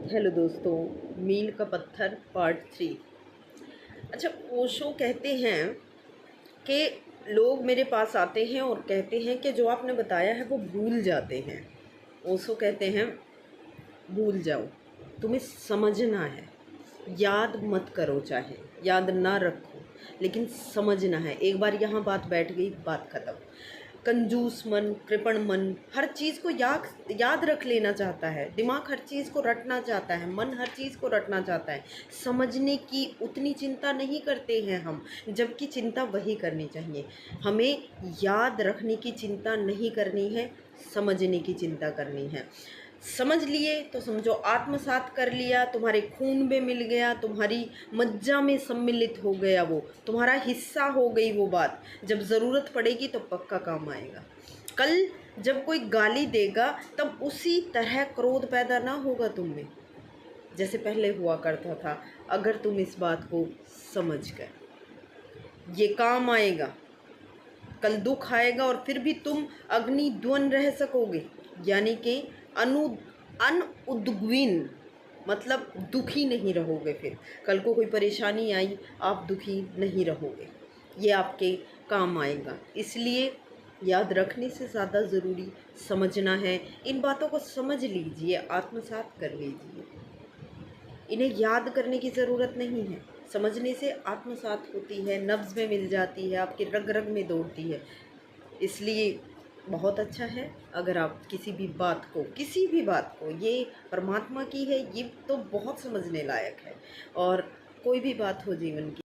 Hello दोस्तों, मील का पत्थर पार्ट 3। अच्छा, ओशो कहते हैं कि लोग मेरे पास आते हैं और कहते हैं कि जो आपने बताया है वो भूल जाते हैं। ओशो कहते हैं भूल जाओ, तुम्हें समझना है, याद मत करो, चाहे याद ना रखो लेकिन समझना है। एक बार यहाँ बात बैठ गई, बात ख़त्म। कंजूस मन, कृपण मन हर चीज़ को याद रख लेना चाहता है, दिमाग हर चीज़ को रटना चाहता है, मन हर चीज़ को रटना चाहता है। समझने की उतनी चिंता नहीं करते हैं हम, जबकि चिंता वही करनी चाहिए। हमें याद रखने की चिंता नहीं करनी है, समझने की चिंता करनी है। समझ लिए तो समझो आत्मसात कर लिया, तुम्हारे खून में मिल गया, तुम्हारी मज्जा में सम्मिलित हो गया, वो तुम्हारा हिस्सा हो गई वो बात। जब ज़रूरत पड़ेगी तो पक्का काम आएगा। कल जब कोई गाली देगा तब उसी तरह क्रोध पैदा ना होगा तुम में जैसे पहले हुआ करता था। अगर तुम इस बात को समझ गए, ये काम आएगा। कल दुख आएगा और फिर भी तुम अग्निध्वन रह सकोगे, यानी कि अनउद्विग्न, मतलब दुखी नहीं रहोगे। फिर कल को कोई परेशानी आई, आप दुखी नहीं रहोगे, ये आपके काम आएगा। इसलिए याद रखने से ज़्यादा ज़रूरी समझना है। इन बातों को समझ लीजिए, आत्मसात कर लीजिए। इन्हें याद करने की ज़रूरत नहीं है, समझने से आत्मसात होती है, नब्ज़ में मिल जाती है, आपके रग रग में दौड़ती है। इसलिए बहुत अच्छा है अगर आप किसी भी बात को, ये परमात्मा की है, ये तो बहुत समझने लायक है। और कोई भी बात हो जीवन की,